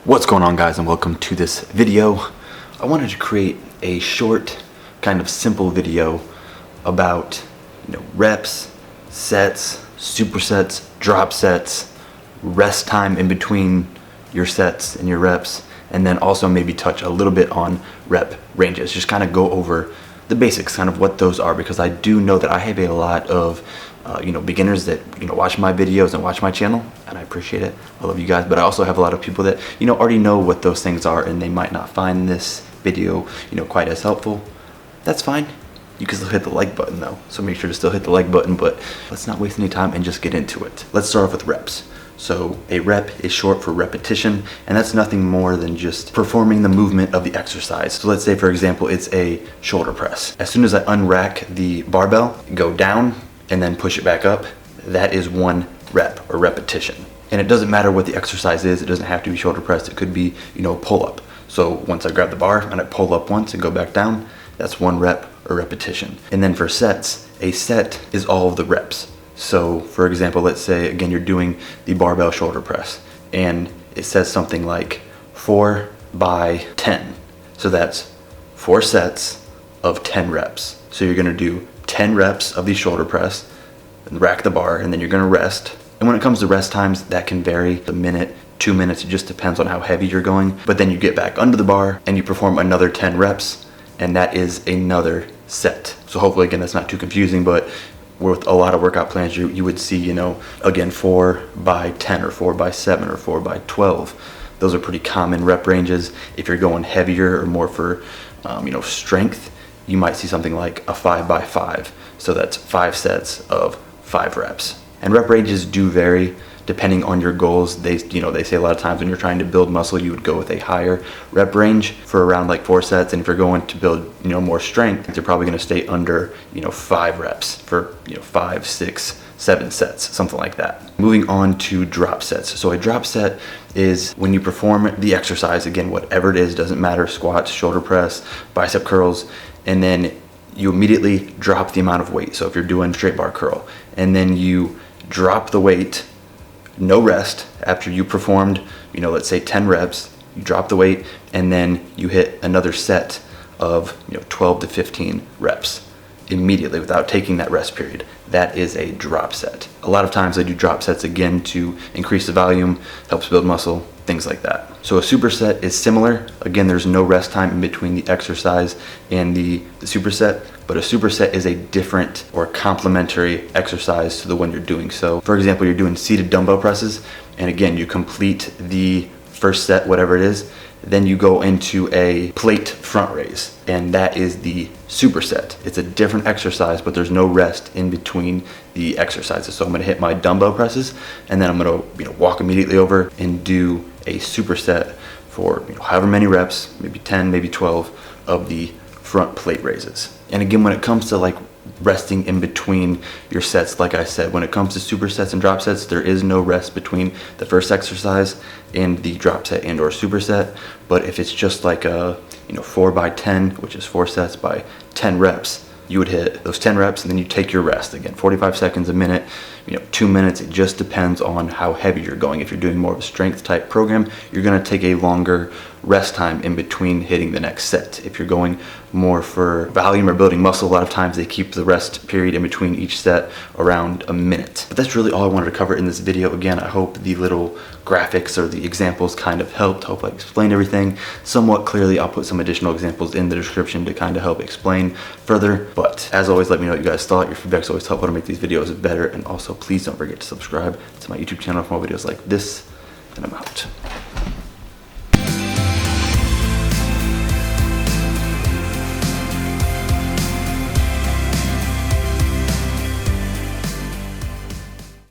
What's going on, guys, and welcome to this video. I wanted to create a short, kind of simple video about reps, sets, supersets, drop sets, rest time in between your sets and your reps, and then also maybe touch a little bit on rep ranges. Just kind of go over the basics, kind of what those are, because I do know that I have a lot of beginners that watch my videos and watch my channel, and I appreciate it. I love you guys, but I also have a lot of people that already know what those things are, and they might not find this video quite as helpful. That's fine. You can still hit the like button though, so make sure to still hit the like button, but let's not waste any time and just get into it. Let's start off with reps. So a rep is short for repetition, and that's nothing more than just performing the movement of the exercise. So let's say, for example, it's a shoulder press. As soon as I unrack the barbell, go down, and then push it back up, that is one rep or repetition. And it doesn't matter what the exercise is. It doesn't have to be shoulder press. It could be, pull up. So once I grab the bar and I pull up once and go back down, that's one rep or repetition. And then for sets, a set is all of the reps. So for example, let's say again, you're doing the barbell shoulder press and it says something like 4 by 10. So that's 4 sets of 10 reps. So you're gonna do 10 reps of the shoulder press and rack the bar, and then you're gonna rest. And when it comes to rest times, that can vary a minute, 2 minutes, it just depends on how heavy you're going. But then you get back under the bar and you perform another 10 reps, and that is another set. So hopefully, again, that's not too confusing, but with a lot of workout plans, you would see, again, 4 by 10 or 4 by 7 or 4 by 12. Those are pretty common rep ranges. If you're going heavier or more for, strength, you might see something like a 5 by 5. So that's 5 sets of 5 reps. And rep ranges do vary depending on your goals. They say a lot of times when you're trying to build muscle, you would go with a higher rep range for around like 4 sets. And if you're going to build, more strength, you're probably going to stay under, 5 reps for, 5, 6, 7 sets, something like that. Moving on to drop sets. So a drop set is when you perform the exercise, again, whatever it is, doesn't matter, squats, shoulder press, bicep curls, and then you immediately drop the amount of weight. So if you're doing straight bar curl, and then you drop the weight, no rest, after you performed, let's say 10 reps, you drop the weight, and then you hit another set of 12 to 15 reps immediately without taking that rest period. That is a drop set. A lot of times I do drop sets again to increase the volume, helps build muscle, things like that. So a superset is similar. Again, there's no rest time in between the exercise and the superset, but a superset is a different or complementary exercise to the one you're doing. So for example, you're doing seated dumbbell presses, and again, you complete the first set, whatever it is, then you go into a plate front raise, and that is the superset. It's a different exercise, but there's no rest in between the exercises. So I'm gonna hit my dumbbell presses, and then I'm gonna walk immediately over and do a superset for however many reps, maybe 10, maybe 12 of the front plate raises. And again, when it comes to like resting in between your sets, like I said, when it comes to supersets and drop sets, there is no rest between the first exercise and the drop set and or superset. But if it's just like a 4 by 10, which is 4 sets by 10 reps, you would hit those 10 reps and then you take your rest. Again, 45 seconds, a minute, 2 minutes. It just depends on how heavy you're going. If you're doing more of a strength type program, you're gonna take a longer rest time in between hitting the next set. If you're going more for volume or building muscle, a lot of times they keep the rest period in between each set around a minute. But that's really all I wanted to cover in this video. Again, I hope the little graphics or the examples kind of helped. Hope I explained everything somewhat clearly. I'll put some additional examples in the description to kind of help explain further. But as always, let me know what you guys thought. Your feedback's always helpful to make these videos better. And also, please don't forget to subscribe to my YouTube channel for more videos like this. And I'm out.